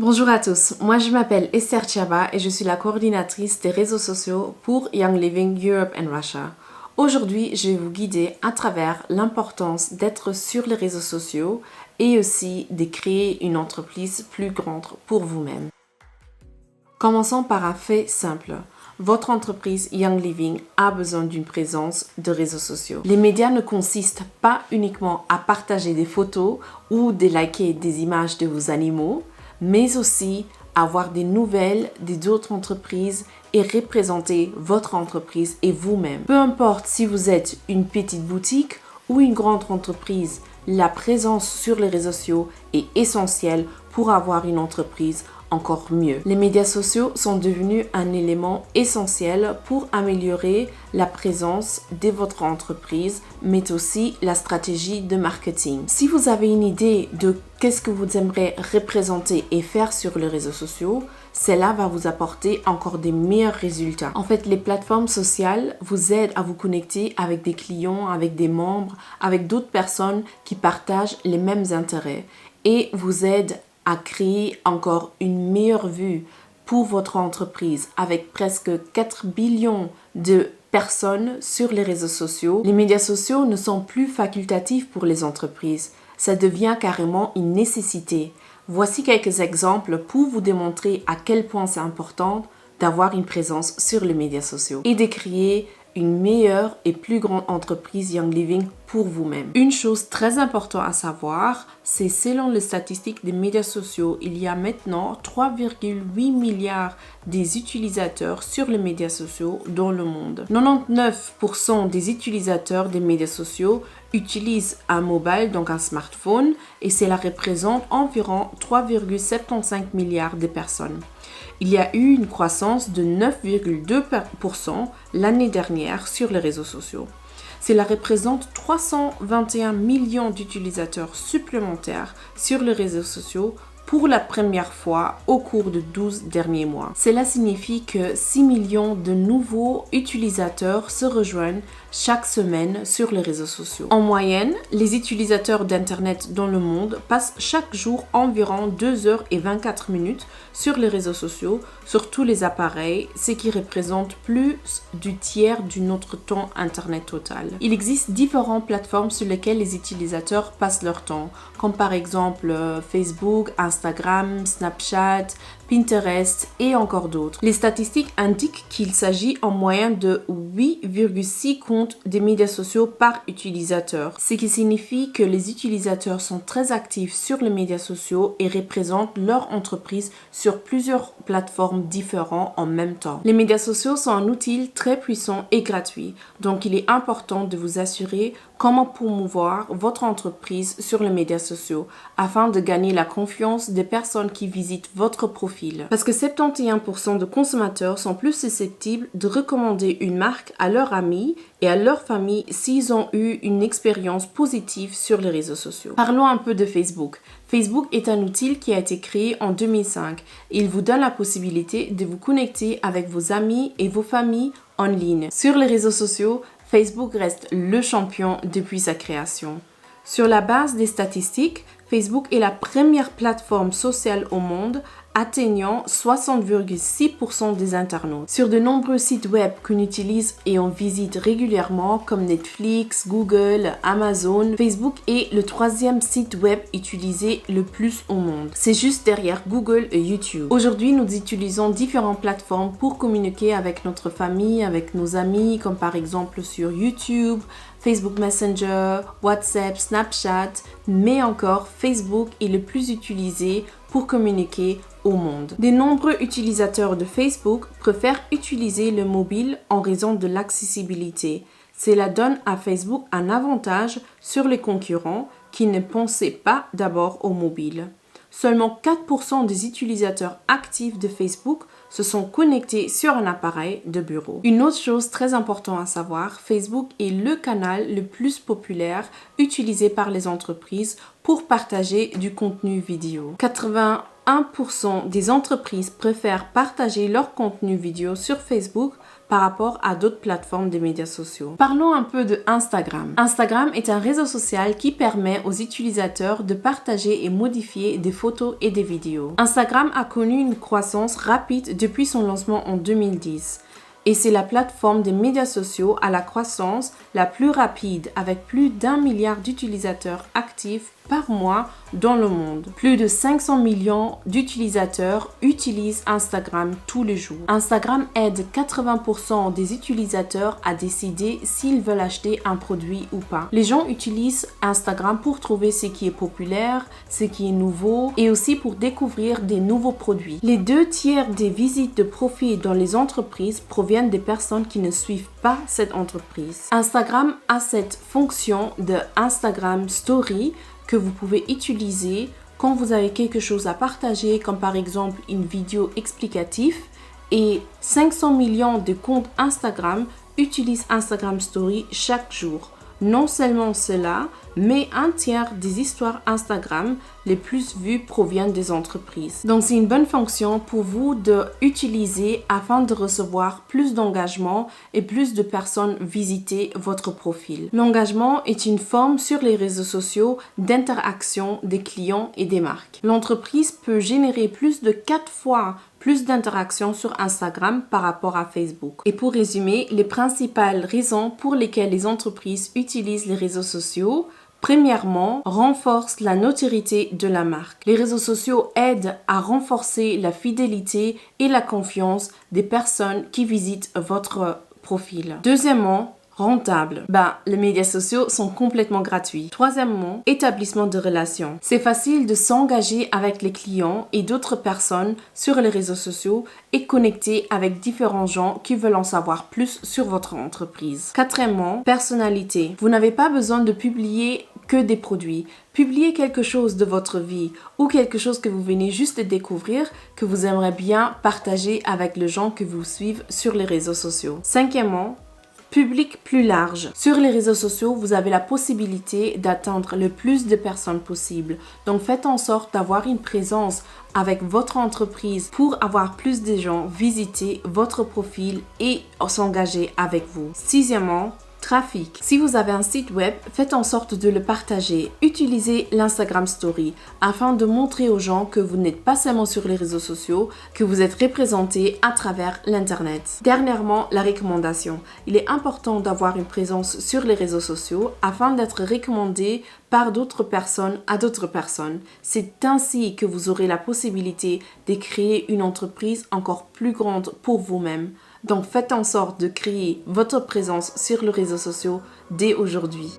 Bonjour à tous, moi je m'appelle Esther Tchaba et je suis la coordinatrice des réseaux sociaux pour Young Living Europe and Russia. Aujourd'hui, je vais vous guider à travers l'importance d'être sur les réseaux sociaux et aussi de créer une entreprise plus grande pour vous-même. Commençons par un fait simple. Votre entreprise Young Living a besoin d'une présence de réseaux sociaux. Les médias ne consistent pas uniquement à partager des photos ou de liker des images de vos animaux, mais aussi avoir des nouvelles d'autres entreprises et représenter votre entreprise et vous-même. Peu importe si vous êtes une petite boutique ou une grande entreprise, la présence sur les réseaux sociaux est essentielle pour avoir une entreprise encore mieux. Les médias sociaux sont devenus un élément essentiel pour améliorer la présence de votre entreprise, mais aussi la stratégie de marketing. Si vous avez une idée de qu'est-ce que vous aimeriez représenter et faire sur les réseaux sociaux, cela va vous apporter encore des meilleurs résultats. En fait, les plateformes sociales vous aident à vous connecter avec des clients, avec des membres, avec d'autres personnes qui partagent les mêmes intérêts et vous aident à créer encore une meilleure vue pour votre entreprise avec presque 4 billions de personnes sur les réseaux sociaux. Les médias sociaux ne sont plus facultatifs pour les entreprises. Ça devient carrément une nécessité. Voici quelques exemples pour vous démontrer à quel point c'est important d'avoir une présence sur les médias sociaux et de créer une meilleure et plus grande entreprise Young Living pour vous-même. Une chose très importante à savoir, c'est selon les statistiques des médias sociaux, il y a maintenant 3,8 milliards des utilisateurs sur les médias sociaux dans le monde. 99% des utilisateurs des médias sociaux utilisent un mobile, donc un smartphone, et cela représente environ 3,75 milliards de personnes. Il y a eu une croissance de 9,2% l'année dernière sur les réseaux sociaux. Cela représente 321 millions d'utilisateurs supplémentaires sur les réseaux sociaux pour la première fois au cours de 12 derniers mois. Cela signifie que 6 millions de nouveaux utilisateurs se rejoignent chaque semaine sur les réseaux sociaux. En moyenne, les utilisateurs d'Internet dans le monde passent chaque jour environ 2 heures et 24 minutes sur les réseaux sociaux, sur tous les appareils, ce qui représente plus du tiers de notre temps Internet total. Il existe différentes plateformes sur lesquelles les utilisateurs passent leur temps, comme par exemple Facebook, Instagram, Snapchat, Pinterest et encore d'autres. Les statistiques indiquent qu'il s'agit en moyenne de 8,6 comptes des médias sociaux par utilisateur, ce qui signifie que les utilisateurs sont très actifs sur les médias sociaux et représentent leur entreprise sur plusieurs plateformes différentes en même temps. Les médias sociaux sont un outil très puissant et gratuit, donc il est important de vous assurer comment promouvoir votre entreprise sur les médias sociaux afin de gagner la confiance des personnes qui visitent votre profil. Parce que 71% de consommateurs sont plus susceptibles de recommander une marque à leurs amis et à leur famille s'ils ont eu une expérience positive sur les réseaux sociaux. Parlons un peu de Facebook. Facebook est un outil qui a été créé en 2005 et il vous donne la possibilité de vous connecter avec vos amis et vos familles en ligne. Sur les réseaux sociaux, Facebook reste le champion depuis sa création. Sur la base des statistiques, Facebook est la première plateforme sociale au monde atteignant 60,6% des internautes. Sur de nombreux sites web qu'on utilise et on visite régulièrement comme Netflix, Google, Amazon, Facebook est le 3e site web utilisé le plus au monde. C'est juste derrière Google et YouTube. Aujourd'hui, nous utilisons différentes plateformes pour communiquer avec notre famille, avec nos amis, comme par exemple sur YouTube, Facebook Messenger, WhatsApp, Snapchat, mais encore Facebook est le plus utilisé pour communiquer au monde. De nombreux utilisateurs de Facebook préfèrent utiliser le mobile en raison de l'accessibilité. Cela donne à Facebook un avantage sur les concurrents qui ne pensaient pas d'abord au mobile. Seulement 4% des utilisateurs actifs de Facebook se sont connectés sur un appareil de bureau. Une autre chose très importante à savoir, Facebook est le canal le plus populaire utilisé par les entreprises pour partager du contenu vidéo. 81% des entreprises préfèrent partager leur contenu vidéo sur Facebook par rapport à d'autres plateformes des médias sociaux. Parlons un peu de Instagram. Instagram est un réseau social qui permet aux utilisateurs de partager et modifier des photos et des vidéos. Instagram a connu une croissance rapide depuis son lancement en 2010. Et c'est la plateforme des médias sociaux à la croissance la plus rapide avec plus d'1 milliard d'utilisateurs actifs par mois dans le monde. Plus de 500 millions d'utilisateurs utilisent Instagram tous les jours. Instagram aide 80% des utilisateurs à décider s'ils veulent acheter un produit ou pas. Les gens utilisent Instagram pour trouver ce qui est populaire, ce qui est nouveau et aussi pour découvrir des nouveaux produits. Les 2/3 des visites de profil dans les entreprises proviennent des personnes qui ne suivent pas cette entreprise. Instagram a cette fonction de Instagram Story que vous pouvez utiliser quand vous avez quelque chose à partager, comme par exemple une vidéo explicative. Et 500 millions de comptes Instagram utilisent Instagram Story chaque jour. Non seulement cela, mais 1/3 des histoires Instagram les plus vues proviennent des entreprises. Donc c'est une bonne fonction pour vous d'utiliser afin de recevoir plus d'engagement et plus de personnes visiter votre profil. L'engagement est une forme sur les réseaux sociaux d'interaction des clients et des marques. L'entreprise peut générer plus de 4 fois plus d'interactions sur Instagram par rapport à Facebook. Et pour résumer, les principales raisons pour lesquelles les entreprises utilisent les réseaux sociaux: premièrement, renforce la notoriété de la marque. Les réseaux sociaux aident à renforcer la fidélité et la confiance des personnes qui visitent votre profil. Deuxièmement, rentable. Les médias sociaux sont complètement gratuits. Troisièmement, établissement de relations. C'est facile de s'engager avec les clients et d'autres personnes sur les réseaux sociaux et connecter avec différents gens qui veulent en savoir plus sur votre entreprise. Quatrièmement, personnalité. Vous n'avez pas besoin de publier que des produits. Publiez quelque chose de votre vie ou quelque chose que vous venez juste de découvrir que vous aimeriez bien partager avec les gens que vous suivez sur les réseaux sociaux. Cinquièmement, public plus large. Sur les réseaux sociaux, vous avez la possibilité d'atteindre le plus de personnes possible. Donc faites en sorte d'avoir une présence avec votre entreprise pour avoir plus de gens visiter votre profil et s'engager avec vous. Sixièmement, trafic. Si vous avez un site web, faites en sorte de le partager. Utilisez l'Instagram Story afin de montrer aux gens que vous n'êtes pas seulement sur les réseaux sociaux, que vous êtes représenté à travers l'Internet. Dernièrement, la recommandation. Il est important d'avoir une présence sur les réseaux sociaux afin d'être recommandé par d'autres personnes à d'autres personnes. C'est ainsi que vous aurez la possibilité de créer une entreprise encore plus grande pour vous-même. Donc faites en sorte de créer votre présence sur les réseaux sociaux dès aujourd'hui.